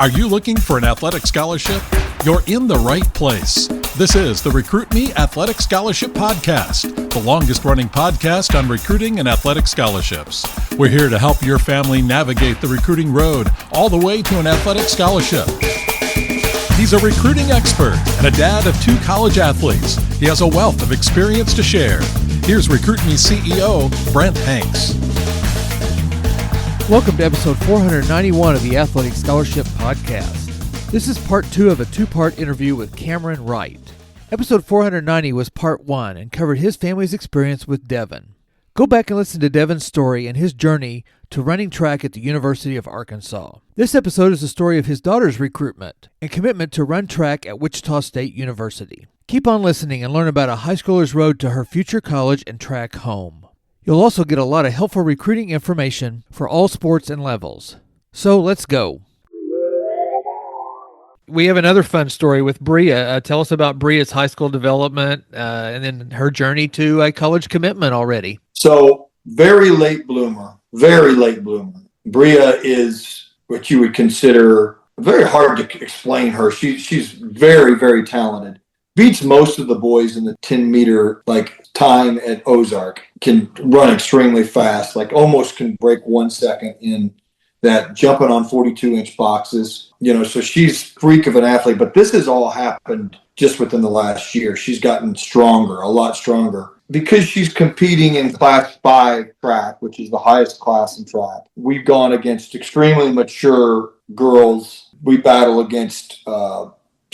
Are you looking for an athletic scholarship? You're in the right place. This is the Recruit Me Athletic Scholarship Podcast, the longest running podcast on recruiting and athletic scholarships. We're here to help your family navigate the recruiting road all the way to an athletic scholarship. He's a recruiting expert and a dad of 2 college athletes. He has a wealth of experience to share. Here's Recruit Me CEO, Brent Hanks. Welcome to episode 491 of the Athletic Scholarship Podcast. This is part 2 of a 2-part interview with Cameron Wright. Episode 490 was part 1 and covered his family's experience with Devin. Go back and listen to Devin's story and his journey to running track at the University of Arkansas. This episode is the story of his daughter's recruitment and commitment to run track at Wichita State University. Keep on listening and learn about a high schooler's road to her future college and track home. You'll also get a lot of helpful recruiting information for all sports and levels. So let's go. We have another fun story with Bria. Tell us about Bria's high school development and then her journey to a college commitment already. So very late bloomer. Bria is what you would consider very hard to explain her. She's very, very talented. Beats most of the boys in the 10-meter time at Ozark. Can run extremely fast, almost can break 1 second in that jumping on 42-inch boxes. So she's freak of an athlete. But this has all happened just within the last year. She's gotten stronger, a lot stronger. Because she's competing in Class 5 track, which is the highest class in track. We've gone against extremely mature girls. We battle against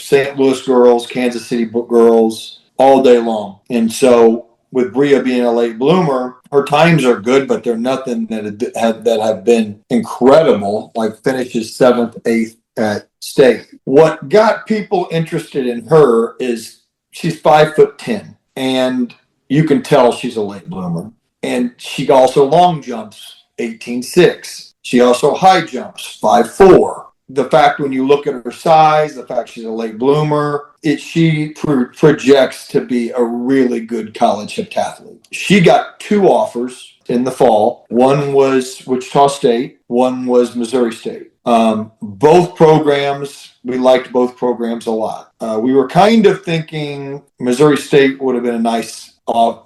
St. Louis girls, Kansas City girls all day long. And so with Bria being a late bloomer, her times are good, but they're nothing that have been incredible, like finishes 7th, 8th at state. What got people interested in her is she's 5'10", and you can tell she's a late bloomer. And she also long jumps 18.6. She also high jumps 5'4". The fact when you look at her size, the fact she's a late bloomer, she projects to be a really good college heptathlete. She got 2 offers in the fall. One was Wichita State, one was Missouri State. Both programs, we liked both programs a lot. We were kind of thinking Missouri State would have been a nice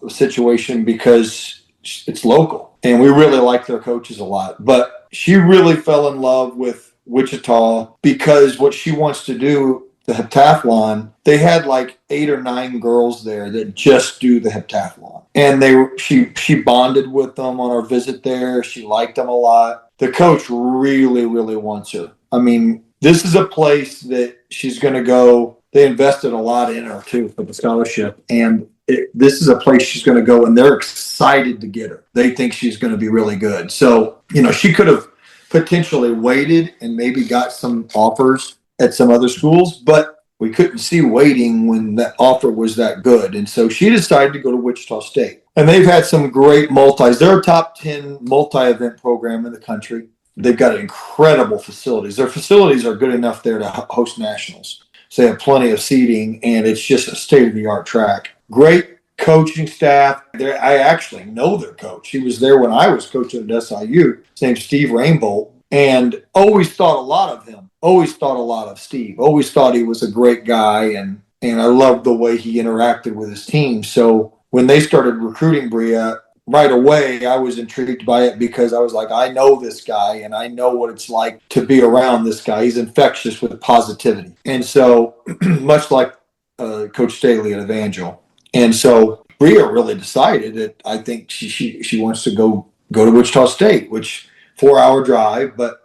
situation because it's local. And we really liked their coaches a lot. But she really fell in love with Wichita because what she wants to do, the heptathlon, they had 8 or 9 girls there that just do the heptathlon. And she bonded with them on our visit there. She liked them a lot. The coach really, really wants her. I mean, this is a place that she's going to go. They invested a lot in her too for the scholarship. And this is a place she's going to go, and they're excited to get her. They think she's going to be really good. So, she could have potentially waited and maybe got some offers at some other schools, but we couldn't see waiting when that offer was that good. And so she decided to go to Wichita State. And they've had some great multis. They're a top 10 multi-event program in the country. They've got incredible facilities. Their facilities are good enough there to host nationals. So they have plenty of seating, and it's just a state-of-the-art track. Great coaching staff. I actually know their coach. He was there when I was coaching at SIU. His name's Steve Rainbolt, and always thought a lot of him. Always thought a lot of Steve. Always thought he was a great guy, and I loved the way he interacted with his team. So when they started recruiting Bria, right away I was intrigued by it because I was like, I know this guy, and I know what it's like to be around this guy. He's infectious with positivity. And so much like Coach Staley at Evangel. And so Bria really decided that I think she wants to go to Wichita State, which 4-hour drive. But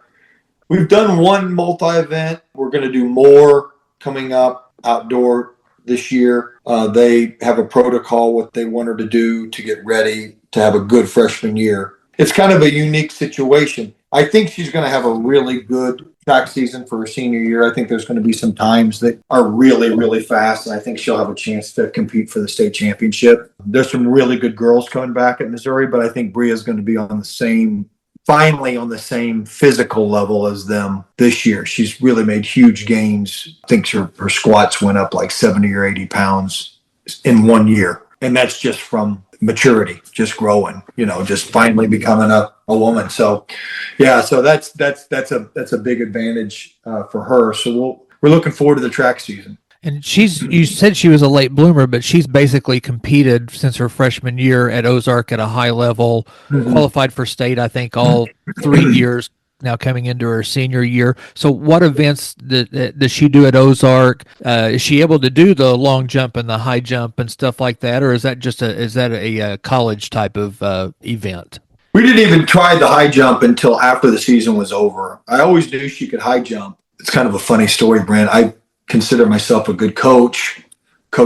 we've done one multi-event. We're going to do more coming up outdoor this year. They have a protocol, what they want her to do to get ready to have a good freshman year. It's kind of a unique situation. I think she's going to have a really good track season for her senior year. I think there's going to be some times that are really, really fast, and I think she'll have a chance to compete for the state championship. There's some really good girls coming back at Missouri, but I think Bria's going to be finally on the same physical level as them this year. She's really made huge gains. I think her squats went up 70 or 80 pounds in 1 year. And that's just from maturity, just growing, just finally becoming a woman. So, yeah, so that's a big advantage for her. So we're looking forward to the track season. And you said she was a late bloomer, but she's basically competed since her freshman year at Ozark at a high level, qualified for state, I think, all 3 years now coming into her senior year. So what events does she do at Ozark? Is she able to do the long jump and the high jump and stuff like that? Or is that a college type of event? We didn't even try the high jump until after the season was over. I always knew she could high jump. It's kind of a funny story, Brent. I consider myself a good coached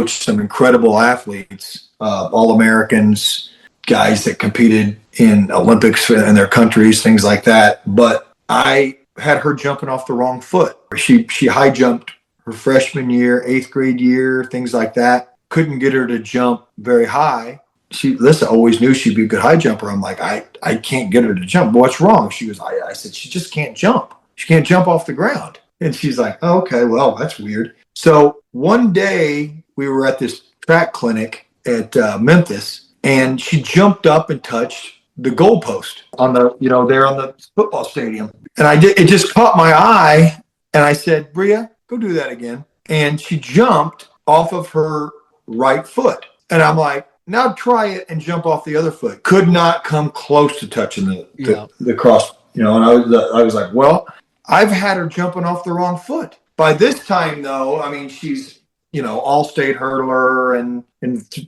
some incredible athletes, All-Americans, guys that competed in Olympics in their countries, things like that. But I had her jumping off the wrong foot. She high jumped her freshman year, 8th grade year, things like that. Couldn't get her to jump very high. Lisa always knew she'd be a good high jumper. I'm like, I can't get her to jump. What's wrong? She goes, I said, she just can't jump. She can't jump off the ground. And she's like, oh, okay, well, that's weird. So one day we were at this track clinic at Memphis, and she jumped up and touched the goalpost on the, there on the football stadium. And it just caught my eye. And I said, Bria, go do that again. And she jumped off of her right foot. And I'm like, now try it and jump off the other foot. Could not come close to touching the cross, and I was like, well, I've had her jumping off the wrong foot. By this time, though, I mean, she's, all-state hurdler and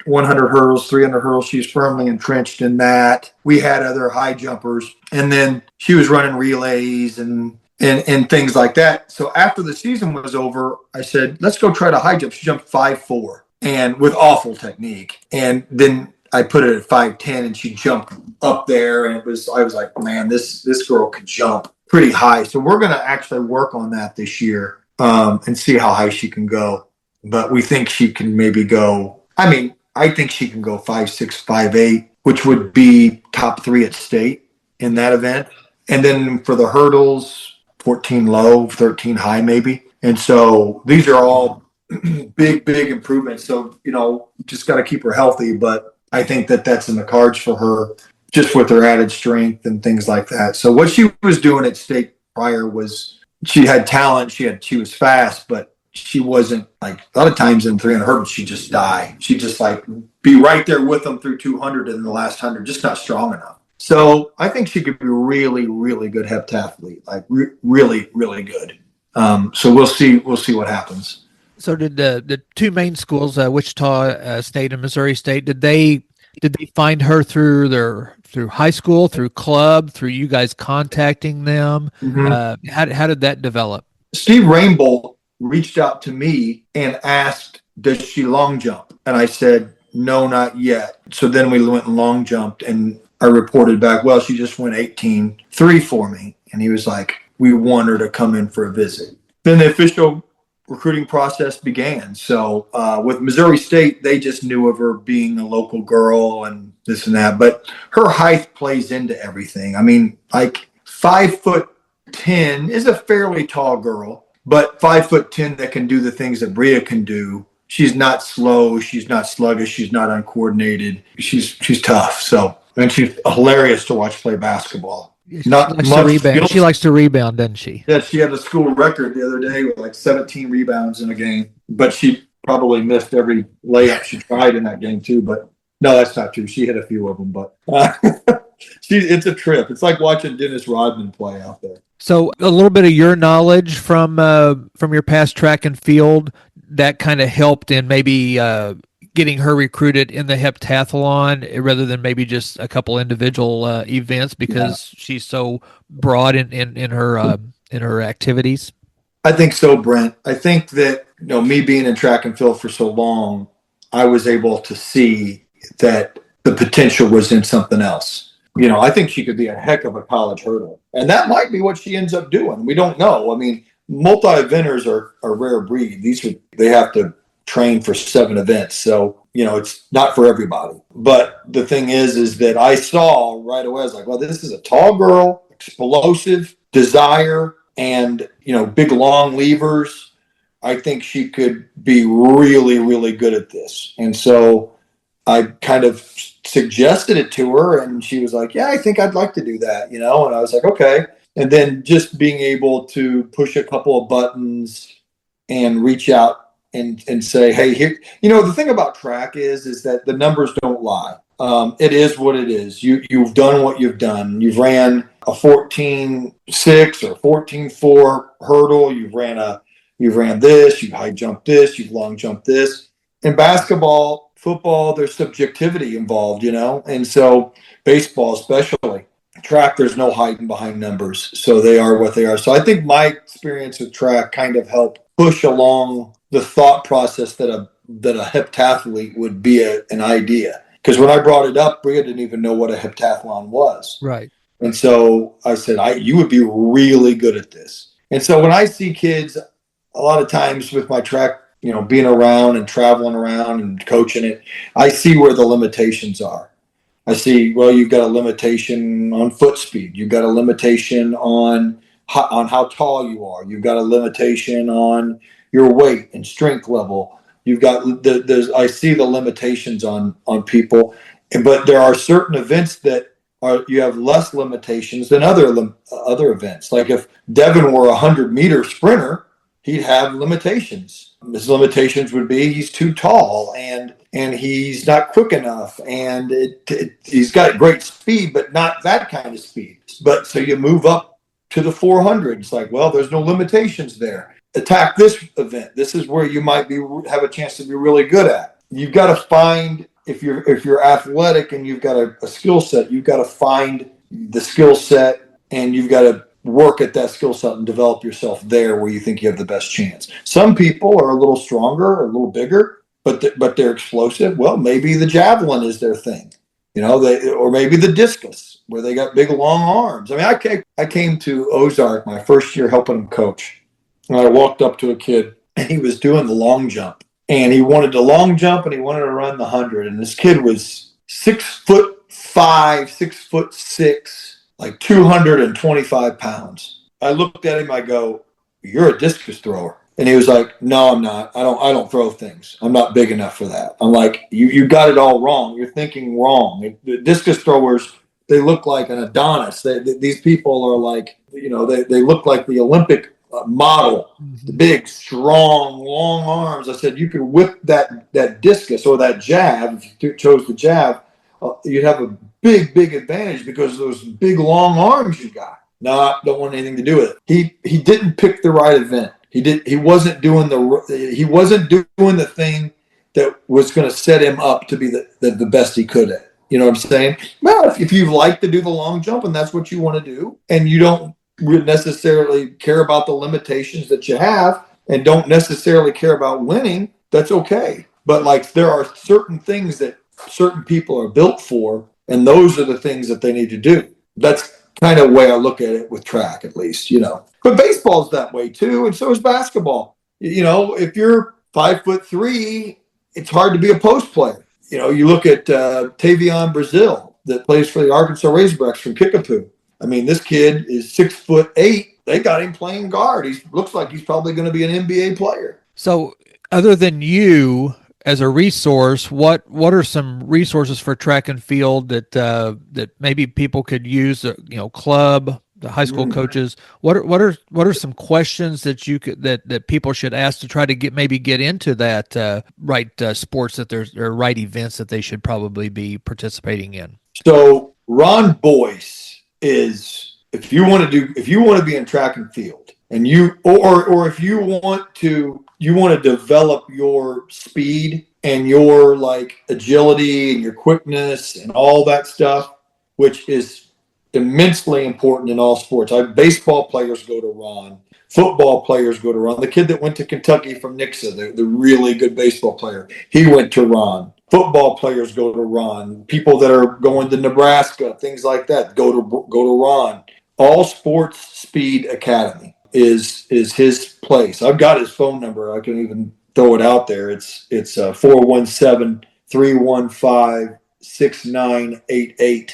100 hurdles, 300 hurdles. She's firmly entrenched in that. We had other high jumpers. And then she was running relays and things like that. So after the season was over, I said, let's go try to high jump. She jumped 5'4", and with awful technique. And then I put it at 5'10", and she jumped up there. And I was like, man, this girl can jump pretty high. So we're going to actually work on that this year and see how high she can go. But we think she can maybe go, I think she can go 5'6", 5'8", which would be top 3 at state in that event. And then for the hurdles, 14 low, 13 high maybe. And so these are all big improvements. So, just got to keep her healthy. But I think that's in the cards for her, just with her added strength and things like that. So what she was doing at state prior was she had talent. She was fast, but she wasn't, like, a lot of times in 300 hurdles, she'd just die. She'd just be right there with them through 200 and the last 100, just not strong enough. So I think she could be really, really good heptathlete, like really, really good. So we'll see what happens. So did the two main schools, Wichita State and Missouri State, did they find her through high school, through club, through you guys contacting them? Mm-hmm. How did that develop? Steve Rainbolt reached out to me and asked, does she long jump? And I said, no, not yet. So then we went and long jumped, and I reported back, well, she just went 18.3 for me. And he was like, we want her to come in for a visit. Then the official recruiting process began. So with Missouri State, they just knew of her being a local girl and this and that. But her height plays into everything. I mean, like 5'10" is a fairly tall girl. But 5'10" that can do the things that Bria can do. She's not slow. She's not sluggish. She's not uncoordinated. She's tough. So, and she's hilarious to watch play basketball. She likes to rebound, doesn't she? Yeah, she had a school record the other day with like 17 rebounds in a game. But she probably missed every layup she tried in that game too. But no, that's not true. She hit a few of them. But it's a trip. It's like watching Dennis Rodman play out there. So a little bit of your knowledge from your past track and field that kind of helped in maybe getting her recruited in the heptathlon rather than maybe just a couple individual events because she's so broad in her activities. I think so, Brent. I think that me being in track and field for so long, I was able to see that the potential was in something else. I think she could be a heck of a college hurdler. And that might be what she ends up doing. We don't know. I mean, multi-eventers are a rare breed. They have to train for 7 events. So, it's not for everybody. But the thing is that I saw right away, I was like, well, this is a tall girl, explosive, desire, and, big long levers. I think she could be really, really good at this. And so I kind of suggested it to her, and she was like, yeah, I think I'd like to do that, and I was like, okay. And then just being able to push a couple of buttons and reach out and say, hey, here, the thing about track is that the numbers don't lie. It is what it is. You've done what you've done. You've ran a 14.6 or 14.4 hurdle. You've ran this, you've high jumped this, you've long jumped this. In basketball, football, there's subjectivity involved, and so baseball especially. Track, there's no hiding behind numbers, so they are what they are. So I think my experience with track kind of helped push along the thought process that a heptathlete would be an idea. Because when I brought it up, Bria didn't even know what a heptathlon was. Right. And so I said, you would be really good at this. And so when I see kids, a lot of times with my track, being around and traveling around and coaching it, I see where the limitations are. I see, well, you've got a limitation on foot speed. You've got a limitation on how tall you are. You've got a limitation on your weight and strength level. You've got I see the limitations on people, but there are certain events that you have less limitations than other events. Like if Devin were a 100-meter sprinter, he'd have limitations. His limitations would be he's too tall and he's not quick enough, and he's got great speed, but not that kind of speed. But so you move up to the 400. It's like, well, there's no limitations there. Attack this event. This is where you might have a chance to be really good at. You've got to find, if you're athletic and you've got a skill set, you've got to find the skill set, and you've got to work at that skill set and develop yourself there where you think you have the best chance. Some people are a little stronger or a little bigger, but they're explosive. Well, maybe the javelin is their thing, or maybe the discus where they got big long arms. I mean, I came to Ozark my first year helping him coach, and I walked up to a kid and he was doing the long jump, and he wanted to long jump and he wanted to run the 100. And this kid was 6'5", 6'6", like 225 pounds. I looked at him. I go, "You're a discus thrower." And he was like, "No, I'm not. I don't throw things. I'm not big enough for that." I'm like, you got it all wrong. You're thinking wrong. The discus throwers, they look like an Adonis. These people are like, they look like the Olympic model, the big, strong, long arms. I said, you could whip that discus or that jab. If you chose the jab, you'd have a big advantage because of those big, long arms you got. No, don't want anything to do with it. He didn't pick the right event. He wasn't doing the thing that was going to set him up to be the best he could at. You know what I'm saying? Well, if you like to do the long jump and that's what you want to do, and you don't necessarily care about the limitations that you have and don't necessarily care about winning, that's okay. But like there are certain things that certain people are built for, and those are the things that they need to do. That's kind of the way I look at it with track, at least, But baseball's that way too, and so is basketball. If you're 5'3", it's hard to be a post player. You look at Tavion Brazil that plays for the Arkansas Razorbacks from Kickapoo. I mean, this kid is 6'8". They got him playing guard. He looks like he's probably going to be an NBA player. So, other than you as a resource, what are some resources for track and field that maybe people could use? Club, the high school coaches. What are some questions that you could that people should ask to try to get into that sports that there right events that they should probably be participating in? So Ron Boyce is, if you want to be in track and field, and or if you want to develop your speed and your like agility and your quickness and all that stuff, which is immensely important in all sports. Baseball players go to Ron. Football players go to Ron. The kid that went to Kentucky from Nixa, the really good baseball player, he went to Ron. Football players go to Ron. People that are going to Nebraska, things like that, go to Ron. All Sports Speed Academy is his place. I've got his phone number. I can even throw it out there. It's 417-315-6988.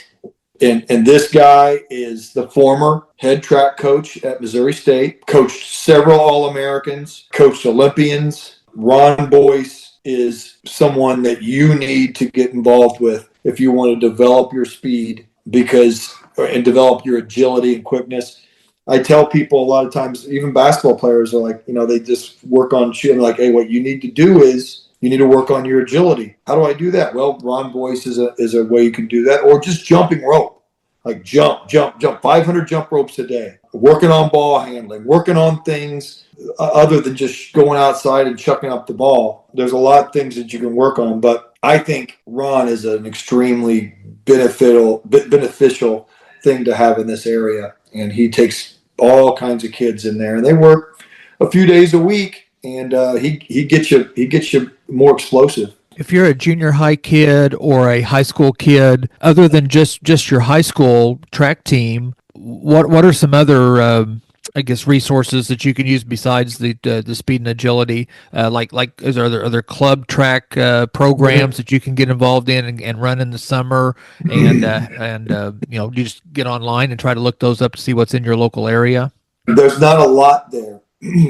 And this guy is the former head track coach at Missouri State, coached several All-Americans, coached Olympians, Ron Boyce is someone that you need to get involved with if you want to develop your speed and develop your agility and quickness. I tell people a lot of times, even basketball players are like, they just work on shooting. Like, hey, what you need to do is you need to work on your agility. How do I do that? Well, Ron Boyce is a way you can do that, or just jumping rope. Like jump, 500 jump ropes a day. Working on ball handling, working on things other than just going outside and chucking up the ball. There's a lot of things that you can work on, but I think Ron is an extremely beneficial thing to have in this area, and he takes all kinds of kids in there, and they work a few days a week, and he gets you more explosive. If you're a junior high kid or a high school kid, other than just your high school track team, what are some other resources that you can use besides the speed and agility? Are there club track programs that you can get involved in and run in the summer, and you just get online and try to look those up to see what's in your local area? There's not a lot there,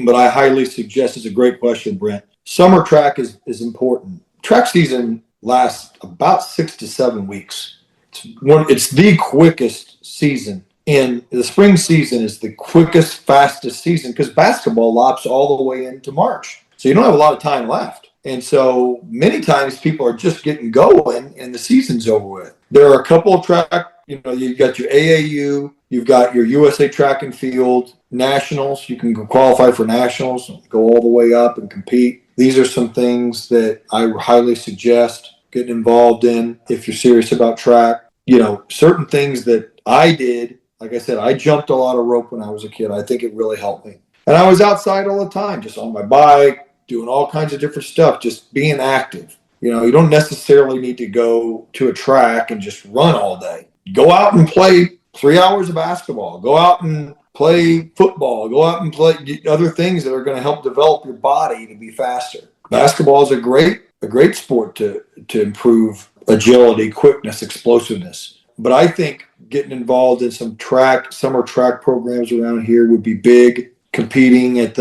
but I highly suggest. It's a great question, Brent. Summer track is important. Track season lasts about 6 to 7 weeks. It's the quickest season. And the spring season is the quickest, fastest season because basketball lops all the way into March. So you don't have a lot of time left. And so many times people are just getting going and the season's over with. There are a couple of track, you've got your AAU, you've got your USA Track and Field, nationals. You can qualify for nationals, go all the way up and compete. These are some things that I highly suggest getting involved in if you're serious about track. Certain things that I did, like I said, I jumped a lot of rope when I was a kid. I think it really helped me. And I was outside all the time, just on my bike, doing all kinds of different stuff, just being active. You don't necessarily need to go to a track and just run all day. Go out and play 3 hours of basketball. Go out and play football. Go out and play other things that are going to help develop your body to be faster. Basketball is a great sport to improve agility, quickness, explosiveness. But I think getting involved in some summer track programs around here would be big. Competing at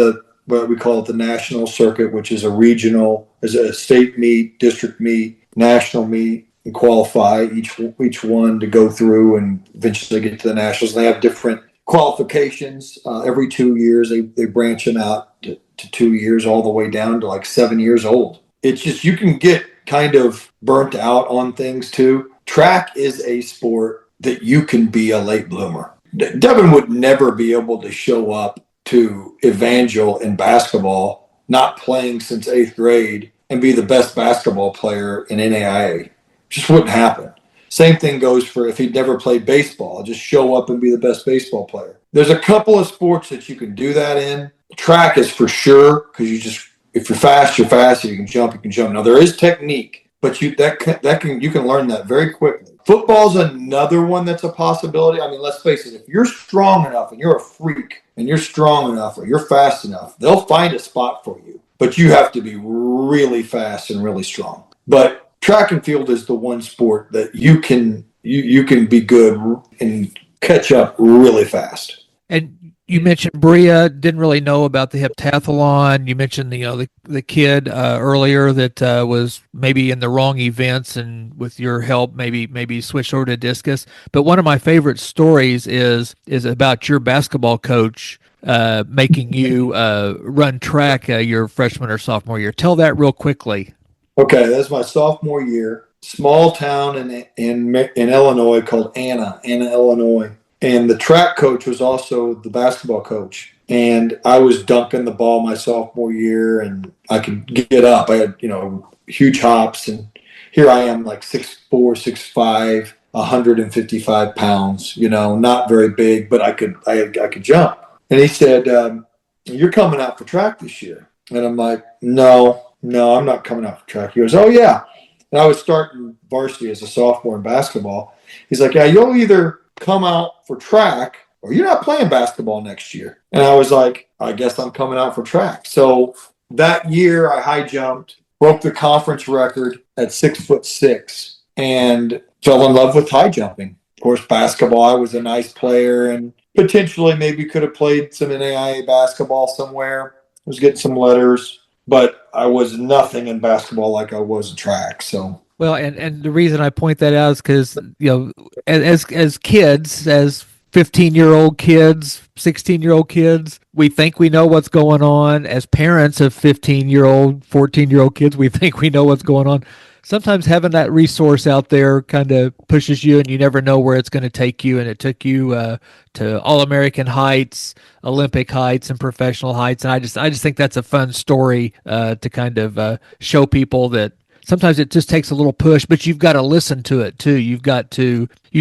what we call it the national circuit, which is a state meet, district meet, national meet, and qualify each one to go through and eventually get to the nationals. And they have different qualifications every 2 years. They branch them out to 2 years all the way down to like 7 years old. It's just you can get kind of burnt out on things too. Track is a sport that you can be a late bloomer. Devin would never be able to show up to Evangel in basketball, not playing since 8th grade, and be the best basketball player in NAIA. Just wouldn't happen. Same thing goes for if he'd never played baseball, just show up and be the best baseball player. There's a couple of sports that you can do that in. Track is for sure, because if you're fast, you're fast. If you can jump, you can jump. Now there is technique, but you can learn that very quickly. Football's another one that's a possibility. I mean, let's face it, if you're strong enough and you're a freak and you're strong enough or you're fast enough, they'll find a spot for you. But you have to be really fast and really strong. But track and field is the one sport that you can be good and catch up really fast. And you mentioned Bria didn't really know about the heptathlon. You mentioned the kid earlier that was maybe in the wrong events, and with your help, maybe switched over to discus. But one of my favorite stories is about your basketball coach making you run track your freshman or sophomore year. Tell that real quickly. Okay, that's my sophomore year. Small town in Illinois called Anna, Illinois. And the track coach was also the basketball coach. And I was dunking the ball my sophomore year, and I could get up. I had, huge hops. And here I am, like 6'4", 6'5", 155 pounds, not very big, but I could jump. And he said, you're coming out for track this year. And I'm like, no, I'm not coming out for track. He goes, oh, yeah. And I was starting varsity as a sophomore in basketball. He's like, yeah, you'll either come out for track or you're not playing basketball next year. And I was like, I guess I'm coming out for track. So that year I high jumped, broke the conference record at 6'6", and fell in love with high jumping. Of course, basketball, I was a nice player and potentially maybe could have played some NAIA basketball somewhere. I was getting some letters, but I was nothing in basketball like I was in track. So. Well, and the reason I point that out is because, as kids, as 15-year-old kids, 16-year-old kids, we think we know what's going on. As parents of 15-year-old, 14-year-old kids, we think we know what's going on. Sometimes having that resource out there kind of pushes you, and you never know where it's going to take you. And it took you to All-American heights, Olympic heights, and professional heights. And I just think that's a fun story to kind of show people that sometimes it just takes a little push, but you've got to listen to it too. You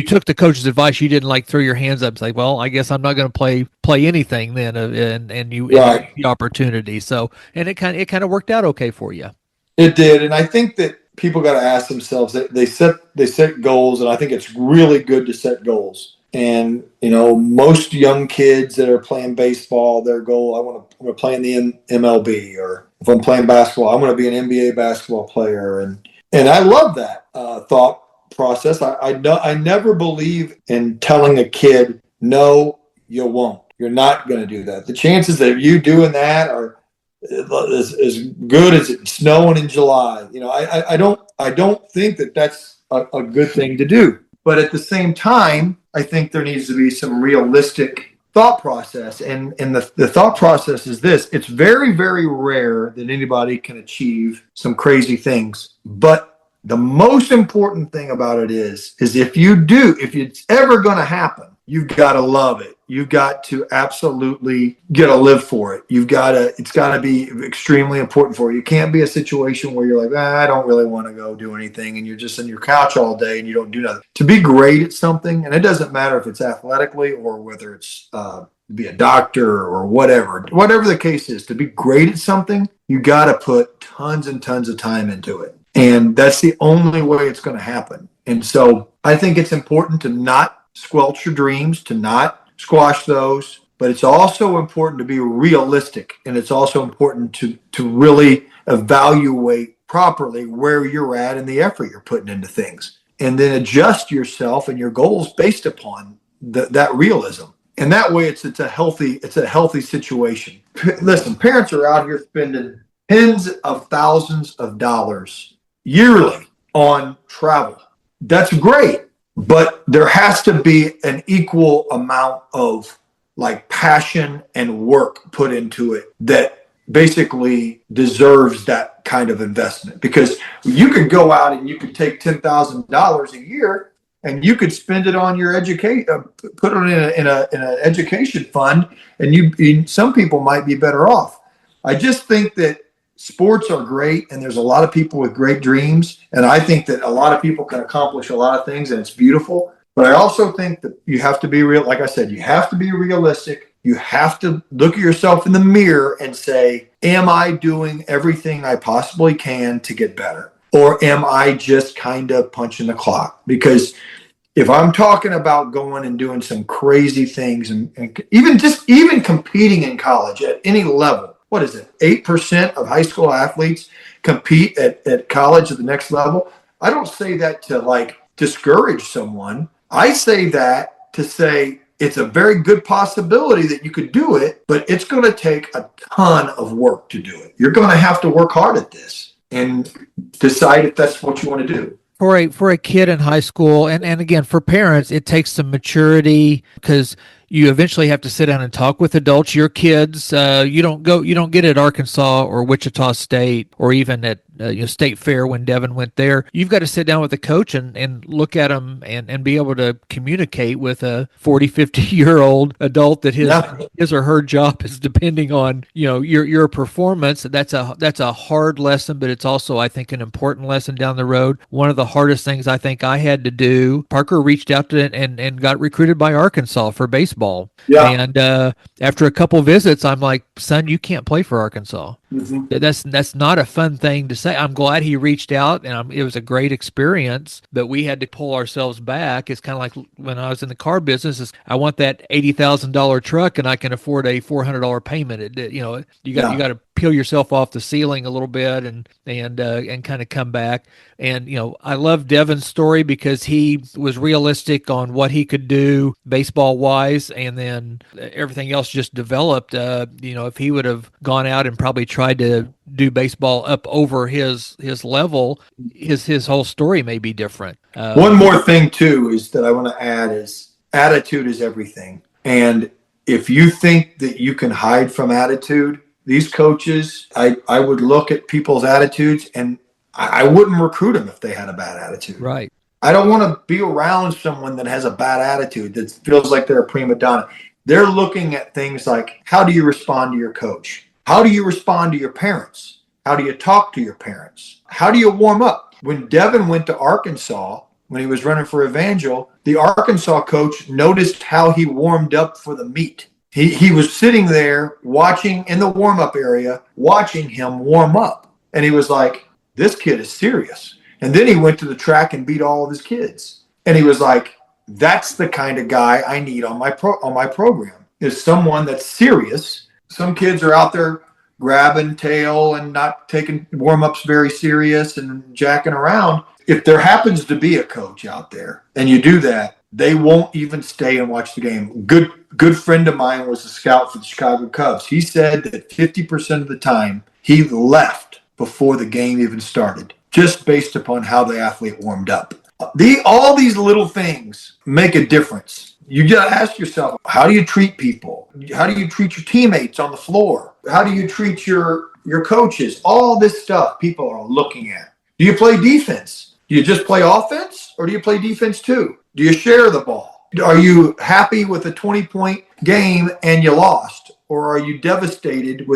took the coach's advice. You didn't like throw your hands up and say, well, I guess I'm not going to play anything then. And you Right. the opportunity. So, and it kind of worked out okay for you. It did. And I think that people got to ask themselves that they set goals. And I think it's really good to set goals. And, most young kids that are playing baseball, their goal, I want to play in the MLB, or if I'm playing basketball, I want to be an NBA basketball player. And I love that thought process. I never believe in telling a kid, no, you won't. You're not going to do that. The chances that you doing that are as good as it snowing in July. I don't think that that's a good thing to do. But at the same time, I think there needs to be some realistic thought process. And the thought process is this: it's very, very rare that anybody can achieve some crazy things. But the most important thing about it is if it's ever going to happen, you've got to love it. You've got to absolutely get to live for it. It's got to be extremely important for you. You can't be a situation where you're like, I don't really want to go do anything. And you're just on your couch all day and you don't do nothing. To be great at something, and it doesn't matter if it's athletically or whether it's be a doctor or whatever the case is, to be great at something, you got to put tons and tons of time into it. And that's the only way it's going to happen. And so I think it's important to not squelch your dreams, to not squash those, but it's also important to be realistic, and it's also important to really evaluate properly where you're at and the effort you're putting into things, and then adjust yourself and your goals based upon that realism. And that way it's a healthy situation. Listen, parents are out here spending tens of thousands of dollars yearly on travel. That's great. But there has to be an equal amount of passion and work put into it that basically deserves that kind of investment. Because you could go out and you could take $10,000 a year and you could spend it on your education, put it in an education fund, and some people might be better off. I just think that sports are great, and there's a lot of people with great dreams, and I think that a lot of people can accomplish a lot of things, and it's beautiful. But I also think that you have to be real. Like I said, you have to be realistic. You have to look at yourself in the mirror and say, am I doing everything I possibly can to get better? Or am I just kind of punching the clock? Because if I'm talking about going and doing some crazy things and even competing in college at any level, what is it? 8% of high school athletes compete at college at the next level. I don't say that to discourage someone. I say that to say it's a very good possibility that you could do it, but it's going to take a ton of work to do it. You're going to have to work hard at this and decide if that's what you want to do. For a kid in high school, and again, for parents, it takes some maturity, because you eventually have to sit down and talk with adults. Your kids, you don't get at Arkansas or Wichita State or even at State Fair when Devin went there. You've got to sit down with the coach and look at them and be able to communicate with a 40, 50-year-old adult that his or her job is depending on your performance. That's a hard lesson, but it's also, I think, an important lesson down the road. One of the hardest things I think I had to do, Parker reached out to and got recruited by Arkansas for baseball. Yeah. And after a couple visits, I'm like, son, you can't play for Arkansas. Mm-hmm. That's not a fun thing to say. I'm glad he reached out, and it was a great experience, but we had to pull ourselves back. It's kind of like when I was in the car business. I want that $80,000 truck, and I can afford a $400 payment. You got to peel yourself off the ceiling a little bit and kind of come back. And, I love Devin's story because he was realistic on what he could do baseball wise, and then everything else just developed. If he would have gone out and probably tried to do baseball up over his level, his whole story may be different. One more thing too is that I want to add is attitude is everything. And if you think that you can hide from attitude, these coaches, I would look at people's attitudes and I wouldn't recruit them if they had a bad attitude. Right. I don't want to be around someone that has a bad attitude, that feels like they're a prima donna. They're looking at things like, how do you respond to your coach? How do you respond to your parents? How do you talk to your parents? How do you warm up? When Devin went to Arkansas, when he was running for Evangel, the Arkansas coach noticed how he warmed up for the meet. He was sitting there watching in the warm-up area, watching him warm up. And he was like, this kid is serious. And then he went to the track and beat all of his kids. And he was like, that's the kind of guy I need on my program, is someone that's serious. Some kids are out there grabbing tail and not taking warm-ups very serious and jacking around. If there happens to be a coach out there and you do that, they won't even stay and watch the game. Good friend of mine was a scout for the Chicago Cubs. He said that 50% of the time he left before the game even started, just based upon how the athlete warmed up. All these little things make a difference. You got to ask yourself, how do you treat people? How do you treat your teammates on the floor? How do you treat your coaches? All this stuff people are looking at. Do you play defense? Do you just play offense, or do you play defense too? Do you share the ball? Are you happy with a 20-point game and you lost? Or are you devastated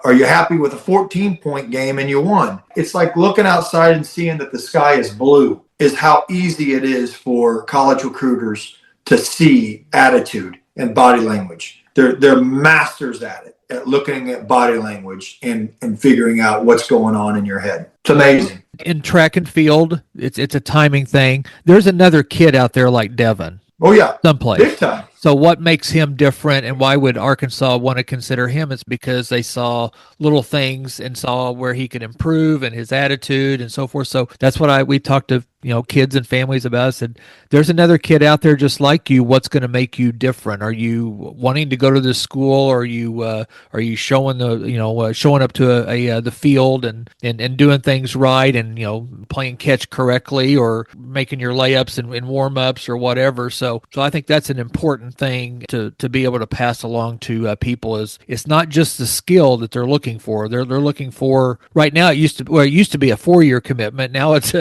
are you happy with a 14-point game and you won? It's like looking outside and seeing that the sky is blue, is how easy it is for college recruiters to see attitude and body language. They're masters at it, at looking at body language and figuring out what's going on in your head. It's amazing. In track and field, it's a timing thing. There's another kid out there like Devin. Oh, yeah. Someplace. Big time. So what makes him different, and why would Arkansas want to consider him? It's because they saw little things and saw where he could improve and his attitude and so forth. So that's what we talked to kids and families about. I said, there's another kid out there just like you. What's going to make you different? Are you wanting to go to this school? Or are you showing showing up to the field and doing things right and playing catch correctly or making your layups and warm ups or whatever? So I think that's an important thing to be able to pass along to people. Is it's not just the skill that they're looking for. They're looking for right now. It used to be a 4-year commitment. Now it's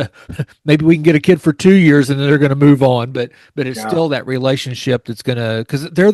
maybe we can get a kid for 2 years and then they're going to move on. But it's still that relationship that's going to, because they're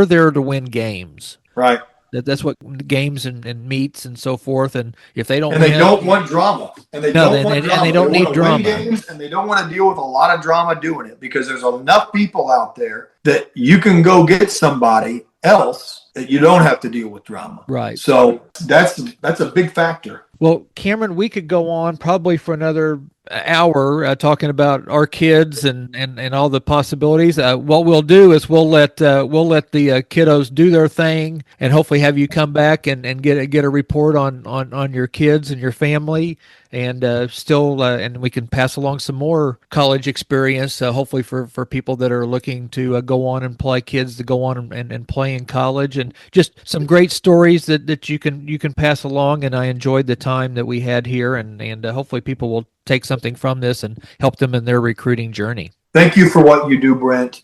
there to win games. Right. That's what games and meets and so forth. And if they don't, and they don't want drama, and they don't need drama, games, and they don't want to deal with a lot of drama doing it, because there's enough people out there that you can go get somebody else that you don't have to deal with drama. Right. So that's a big factor. Well, Cameron, we could go on probably for another hour talking about our kids and all the possibilities. What we'll do is we'll let the kiddos do their thing, and hopefully have you come back and get a report on your kids and your family, and and we can pass along some more college experience, hopefully for people that are looking to go on and play, kids to go on and play in college, and just some great stories that you can pass along. And I enjoyed the time that we had here, and hopefully people will take something from this and help them in their recruiting journey. Thank you for what you do, Brent.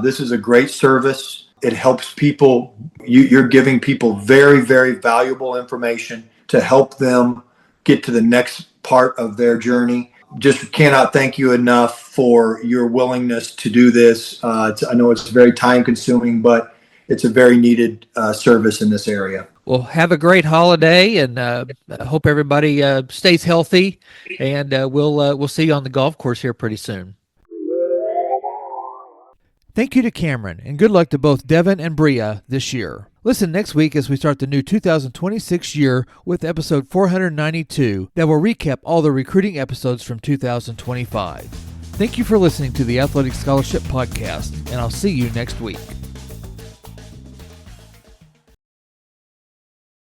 This is a great service. It helps people. You're giving people very, very valuable information to help them get to the next part of their journey. Just cannot thank you enough for your willingness to do this. I know it's very time consuming, but it's a very needed service in this area. Well, have a great holiday, and I hope everybody stays healthy, and we'll see you on the golf course here pretty soon. Thank you to Cameron, and good luck to both Devin and Bria this year. Listen next week as we start the new 2026 year with episode 492 that will recap all the recruiting episodes from 2025. Thank you for listening to the Athletic Scholarship Podcast, and I'll see you next week.